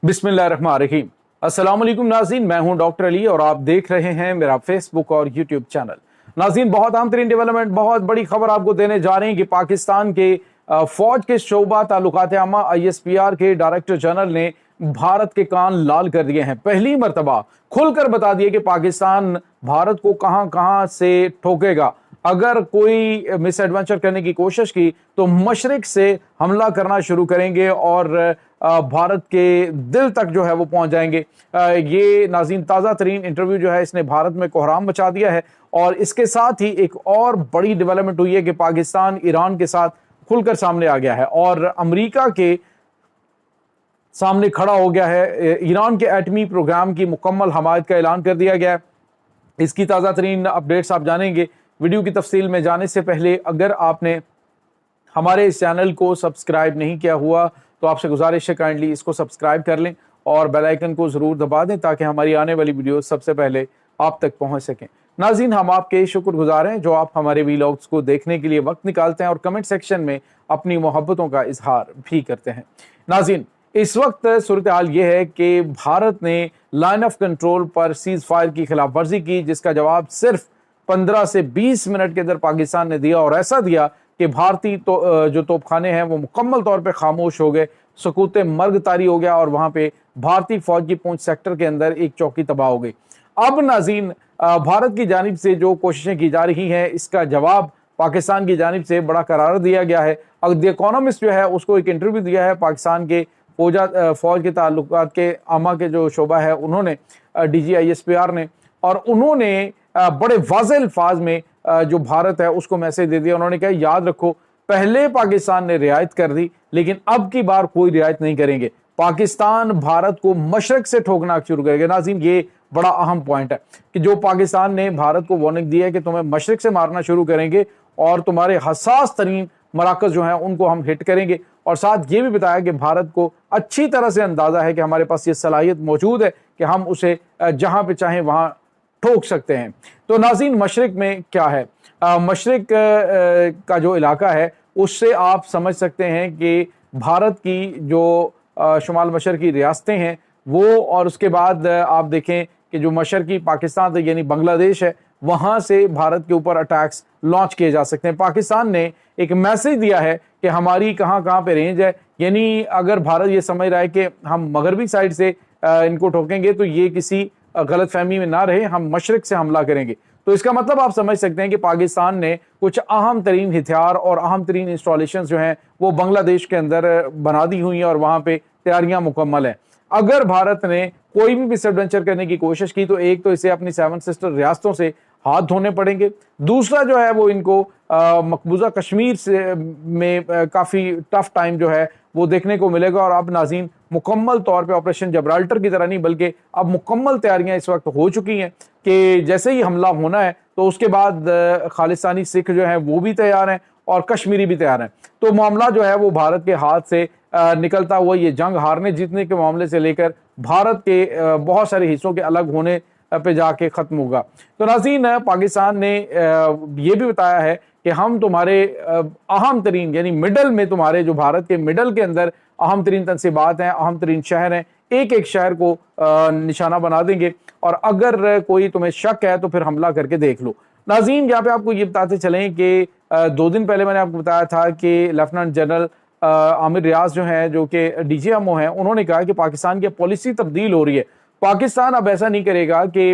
बिस्मिल्लाहिर्रहमानिर्रहीम। अस्सलाम वालेकुम नाज़रीन, मैं हूं डॉक्टर अली और आप देख रहे हैं मेरा फेसबुक और यूट्यूब चैनल। नाज़रीन, बहुत अहम तरीन डेवलपमेंट, बहुत बड़ी खबर आपको देने जा रहे हैं कि पाकिस्तान के फौज के शोबा ताल्लुकात आमा ISPR के डायरेक्टर जनरल ने भारत के कान लाल कर दिए हैं। पहली मर्तबा खुलकर बता दिए कि पाकिस्तान भारत को कहां कहां से ठोकेगा। अगर कोई मिस एडवेंचर करने की कोशिश की तो मशरिक से हमला करना शुरू करेंगे और भारत के दिल तक जो है वो पहुंच जाएंगे। ये नाज़रीन ताज़ा तरीन इंटरव्यू जो है इसने भारत में कोहराम मचा दिया है। और इसके साथ ही एक और बड़ी डेवलपमेंट हुई है कि पाकिस्तान ईरान के साथ खुलकर सामने आ गया है और अमेरिका के सामने खड़ा हो गया है। ईरान के एटमी प्रोग्राम की मुकम्मल हमायत का ऐलान कर दिया गया है। इसकी ताज़ा तरीन अपडेट्स आप जानेंगे। वीडियो की तफसील में जाने से पहले अगर आपने हमारे इस चैनल को सब्सक्राइब नहीं किया हुआ तो आपसे गुजारिश है काइंडली इसको सब्सक्राइब कर लें और बेल आइकन को ज़रूर दबा दें ताकि हमारी आने वाली वीडियो सबसे पहले आप तक पहुंच सकें। नाज़रीन, हम आपके शुक्रगुजार हैं जो आप हमारे वीलॉग्स को देखने के लिए वक्त निकालते हैं और कमेंट सेक्शन में अपनी मोहब्बतों का इजहार भी करते हैं। नाज़रीन, इस वक्त सूरत हाल ये है कि भारत ने लाइन ऑफ कंट्रोल पर सीज फायर की खिलाफ वर्जी की, जिसका जवाब सिर्फ 15 से 20 मिनट के अंदर पाकिस्तान ने दिया और ऐसा दिया कि भारतीय जो तोपखाने हैं वो मुकम्मल तौर पे खामोश हो गए, सकूत मर्ग तारी हो गया और वहां पे भारतीय फौज की पूंछ सेक्टर के अंदर एक चौकी तबाह हो गई। अब नाज़रीन, भारत की जानिब से जो कोशिशें की जा रही हैं इसका जवाब पाकिस्तान की जानिब से बड़ा करार दिया गया है। अब द इकोनॉमिस्ट जो है उसको एक इंटरव्यू दिया है पाकिस्तान के फौज के ताल्लुकात के आमा के जो शोबा है उन्होंने, DG ISPR ने, और उन्होंने बड़े वाज़ेह अल्फाज में जो भारत है उसको मैसेज दे दिया। उन्होंने कहा याद रखो, पहले पाकिस्तान ने रियायत कर दी लेकिन अब की बार कोई रियायत नहीं करेंगे। पाकिस्तान भारत को मशरक से ठोकना शुरू करेगा। नाज़रीन, ये बड़ा अहम पॉइंट है कि जो पाकिस्तान ने भारत को वार्निंग दी है कि तुम्हें मशरक से मारना शुरू करेंगे और तुम्हारे हसास तरीन मराकज जो हैं उनको हम हिट करेंगे। और साथ ये भी बताया कि भारत को अच्छी तरह से अंदाजा है कि हमारे पास ये सलाहियत मौजूद है कि हम उसे जहां पे चाहें वहां ठोक सकते हैं। तो नाज़रीन, मशरिक में क्या है? मशरिक का जो इलाका है उससे आप समझ सकते हैं कि भारत की जो शुमाल मशरकी रियासतें हैं वो, और उसके बाद आप देखें कि जो मशरकी पाकिस्तान यानी बांग्लादेश है वहाँ से भारत के ऊपर अटैक्स लॉन्च किए जा सकते हैं। पाकिस्तान ने एक मैसेज दिया है कि हमारी कहाँ कहाँ पे रेंज है, यानी अगर भारत ये समझ रहा है कि हम मगरबी साइड से इनको ठोकेंगे तो ये किसी गलत फहमी में ना रहे, हम मशरक से हमला करेंगे। तो इसका मतलब आप समझ सकते हैं कि पाकिस्तान ने कुछ अहम तरीन हथियार और अहम तरीन इंस्टॉलेशन जो हैं वो बांग्लादेश के अंदर बना दी हुई हैं और वहाँ पे तैयारियां मुकम्मल हैं। अगर भारत ने कोई भी मिसएडवेंचर करने की कोशिश की तो एक तो इसे अपनी 7 सिस्टर रियासतों से हाथ धोने पड़ेंगे, दूसरा जो है वो इनको मकबूजा कश्मीर से में काफ़ी टफ टाइम जो है वो देखने को मिलेगा। और अब नाज़रीन, मुकम्मल तौर पे ऑपरेशन जबराल्टर की तरह नहीं बल्कि अब मुकम्मल तैयारियां इस वक्त हो चुकी हैं कि जैसे ही हमला होना है तो उसके बाद खालिस्तानी सिख जो हैं वो भी तैयार हैं और कश्मीरी भी तैयार हैं। तो मामला जो है वो भारत के हाथ से निकलता हुआ ये जंग हारने जीतने के मामले से लेकर भारत के बहुत सारे हिस्सों के अलग होने पे जाके ख़त्म होगा। तो नाज़रीन, पाकिस्तान ने ये भी बताया है कि हम तुम्हारे अहम तरीन यानी मिडल में, तुम्हारे जो भारत के मिडल के अंदर अहम तरीन तनसीबात हैं, अहम तरीन शहर हैं, एक एक शहर को निशाना बना देंगे और अगर कोई तुम्हें शक है तो फिर हमला करके देख लो। नाज़रीन, यहाँ पे आपको ये बताते चलें कि 2 दिन पहले मैंने आपको बताया था कि लेफ्टिनेंट जनरल आमिर रियाज जो हैं, जो कि DGMO हैं, उन्होंने कहा कि पाकिस्तान की पॉलिसी तब्दील हो रही है। पाकिस्तान अब ऐसा नहीं करेगा कि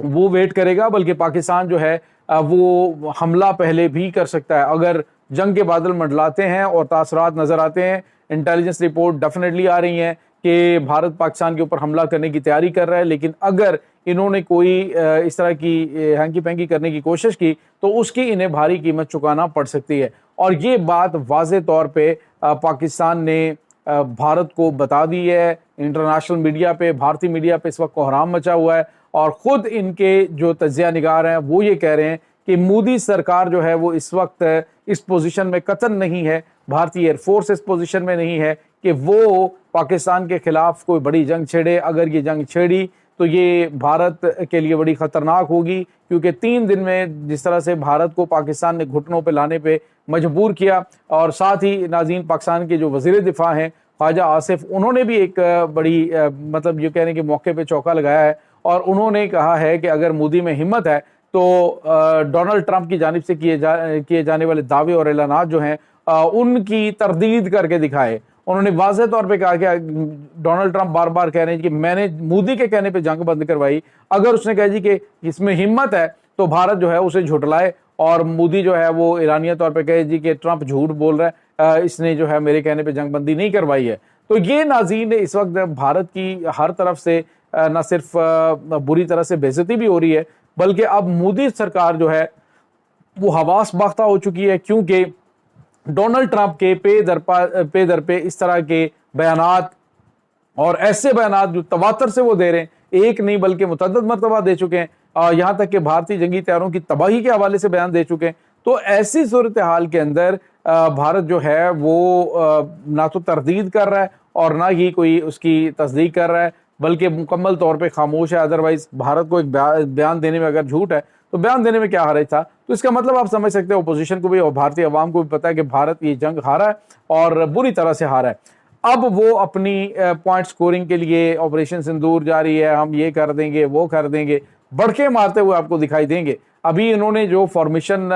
वो वेट करेगा, बल्कि पाकिस्तान जो है वो हमला पहले भी कर सकता है। अगर जंग के बादल मंडलाते हैं और तासरात नजर आते हैं, इंटेलिजेंस रिपोर्ट डेफिनेटली आ रही हैं कि भारत पाकिस्तान के ऊपर हमला करने की तैयारी कर रहा है, लेकिन अगर इन्होंने कोई इस तरह की हैंकी पैंकी करने की कोशिश की तो उसकी इन्हें भारी कीमत चुकाना पड़ सकती है। और ये बात वाज़े तौर पे पाकिस्तान ने भारत को बता दी है। इंटरनेशनल मीडिया पे, भारतीय मीडिया पे इस वक्त कोहराम मचा हुआ है और ख़ुद इनके जो तज्ज़िया निगार हैं वो ये कह रहे हैं कि मोदी सरकार जो है वो इस वक्त इस पोजीशन में कतई नहीं है, भारतीय एयरफोर्स इस पोजीशन में नहीं है कि वो पाकिस्तान के खिलाफ कोई बड़ी जंग छेड़े। अगर ये जंग छेड़ी तो ये भारत के लिए बड़ी ख़तरनाक होगी, क्योंकि 3 दिन में जिस तरह से भारत को पाकिस्तान ने घुटनों पे लाने पे मजबूर किया, और साथ ही नाज़रीन पाकिस्तान के जो वज़ीर दिफा हैं ख्वाजा आसिफ, उन्होंने भी एक बड़ी मतलब ये कहने के मौके पे चौका लगाया है और उन्होंने कहा है कि अगर मोदी में हिम्मत है तो डोनाल्ड ट्रंप की जानिब से किए जाने वाले दावे और ऐलानात जो हैं उनकी तरदीद करके दिखाए। उन्होंने वाज़ेह तौर पे कहा कि डोनाल्ड ट्रंप बार बार कह रहे हैं कि मैंने मोदी के कहने पे जंग बंद करवाई, अगर उसने कहा जी कि इसमें हिम्मत है तो भारत जो है उसे झुटलाए और मोदी जो है वो ईरानिया तौर पे कहे जी कि ट्रंप झूठ बोल रहा है, इसने जो है मेरे कहने पे जंग बंदी नहीं करवाई है। तो ये नाज़रीन इस वक्त भारत की हर तरफ से न सिर्फ बुरी तरह से बेइज्जती भी हो रही है, बल्कि अब मोदी सरकार जो है वो हवास बाख्ता हो चुकी है, क्योंकि डोनाल्ड ट्रंप के पे दर पे इस तरह के बयानात और ऐसे बयानात जो तवातर से वो दे रहे हैं, एक नहीं बल्कि मुतअद्दिद मरतबा दे चुके हैं, यहाँ तक कि भारतीय जंगी तैयारों की तबाही के हवाले से बयान दे चुके हैं। तो ऐसी सूरत हाल के अंदर भारत जो है वो ना तो तरदीद कर रहा है और ना ही कोई उसकी तस्दीक कर रहा है, बल्कि मुकम्मल तौर पे खामोश है। अदरवाइज भारत को एक बयान देने में अगर झूठ है तो बयान देने में क्या हर्ज था। तो इसका मतलब आप समझ सकते हैं अपोजिशन को भी और भारतीय अवाम को भी पता है कि भारत ये जंग हारा है और बुरी तरह से हारा है। अब वो अपनी पॉइंट स्कोरिंग के लिए ऑपरेशन सिंदूर जारी है, हम ये कर देंगे वो कर देंगे, बढ़के मारते हुए आपको दिखाई देंगे। अभी इन्होंने जो फॉर्मेशन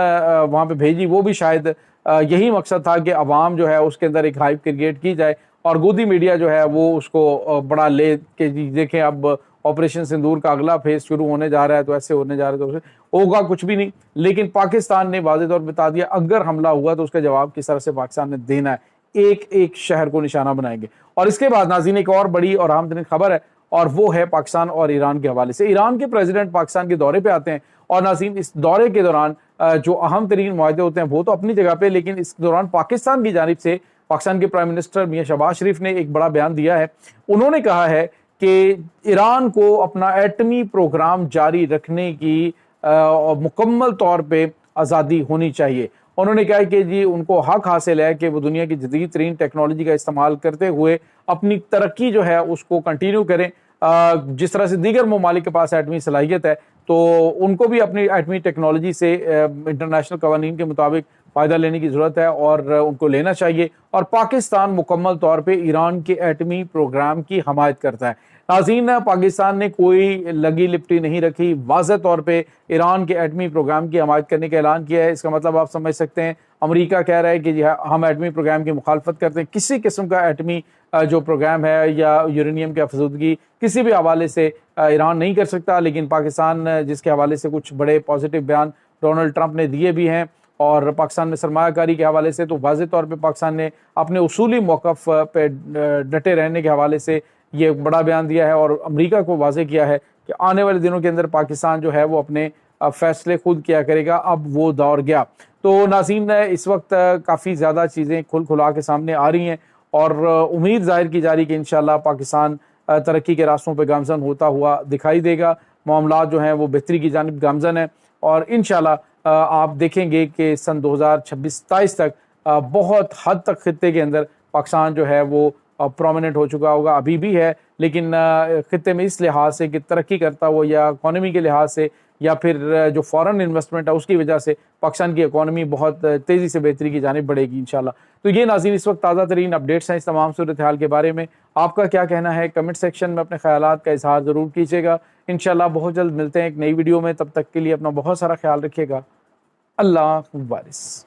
वहाँ पे भेजी वो भी शायद यही मकसद था कि अवाम जो है उसके अंदर एक हाइप क्रिएट की जाए और गोदी मीडिया जो है वो उसको बड़ा ले के देखें अब ऑपरेशन सिंदूर का अगला फेज शुरू होने जा रहा है, तो ऐसे होने जा रहा है, तो होगा कुछ भी नहीं। लेकिन पाकिस्तान ने वाज़ेह तौर पर बता दिया अगर हमला हुआ तो उसका जवाब किस तरह से पाकिस्तान ने देना है, एक एक शहर को निशाना बनाएंगे। और इसके बाद नाज़रीन एक और बड़ी और अहम तरीन खबर है और वो है पाकिस्तान और ईरान के हवाले से। ईरान के प्रेसिडेंट पाकिस्तान के दौरे पे आते हैं और नाज़रीन इस दौरे के दौरान जो अहम तरीन मुआहदे होते हैं वो तो अपनी जगह पे, लेकिन इस दौरान पाकिस्तान की जानिब से पाकिस्तान के प्राइम मिनिस्टर मियां शहबाज शरीफ ने एक बड़ा बयान दिया है। उन्होंने कहा है कि ईरान को अपना एटमी प्रोग्राम जारी रखने की मुकम्मल तौर पे आज़ादी होनी चाहिए। उन्होंने कहा कि जी उनको हक हासिल है कि वो दुनिया की जदीद तरीन टेक्नोलॉजी का इस्तेमाल करते हुए अपनी तरक्की जो है उसको कंटिन्यू करें। जिस तरह से दीगर ममालिक के पास एटमी सलाहियत है तो उनको भी अपनी एटमी टेक्नोलॉजी से इंटरनेशनल कवानीन के मुताबिक फ़ायदा लेने की ज़रूरत है और उनको लेना चाहिए। और पाकिस्तान मुकम्मल तौर पे ईरान के एटमी प्रोग्राम की हमायत करता है। नाज़रीन पाकिस्तान ने कोई लगी लिपटी नहीं रखी, वाज़ेह तौर पे ईरान के एटमी प्रोग्राम की हमायत करने का ऐलान किया है। इसका मतलब आप समझ सकते हैं अमेरिका कह रहा है कि हम एटमी प्रोग्राम की मुखालफत करते हैं, किसी किस्म का एटमी जो प्रोग्राम है या यूरेनियम की अफजूदगी किसी भी हवाले से ईरान नहीं कर सकता। लेकिन पाकिस्तान जिसके हवाले से कुछ बड़े पॉजिटिव बयान डोनाल्ड ट्रंप ने दिए भी हैं और पाकिस्तान में सरमायाकारी के हवाले से, तो वाज़ेह तौर पे पाकिस्तान ने अपने उसूली मौक़िफ़ पे डटे रहने के हवाले से ये बड़ा बयान दिया है और अमेरिका को वाज़ेह किया है कि आने वाले दिनों के अंदर पाकिस्तान जो है वो अपने फैसले खुद किया करेगा। अब वो दौर गया। तो नाज़रीन इस वक्त काफ़ी ज़्यादा चीज़ें खुला के सामने आ रही हैं और उम्मीद ज़ाहिर की जा रही कि इंशाअल्लाह पाकिस्तान तरक्की के रास्तों पर गामज़न होता हुआ दिखाई देगा। मामलात जो हैं वो बेहतरी की जानिब गामज़न है और इंशाअल्लाह आप देखेंगे कि सन 2026-27 तक बहुत हद तक खित्ते के अंदर पाकिस्तान जो है वो प्रोमिनेंट हो चुका होगा, अभी भी है, लेकिन खित्ते में इस लिहाज से कि तरक्की करता हुआ या इकॉनमी के लिहाज से या फिर जो फॉरेन इन्वेस्टमेंट है उसकी वजह से पाकिस्तान की इकॉनमी बहुत तेज़ी से बेहतरी की जानिब बढ़ेगी इंशाल्लाह। तो ये नाज़रीन इस वक्त ताज़ा तरीन अपडेट्स हैं इस तमाम सूरत हाल के बारे में। आपका क्या कहना है कमेंट सेक्शन में अपने ख्यालात का इजहार ज़रूर कीजिएगा। इंशाल्लाह बहुत जल्द मिलते हैं एक नई वीडियो में, तब तक के लिए अपना बहुत सारा ख्याल रखिएगा। अल्लाह वारिस।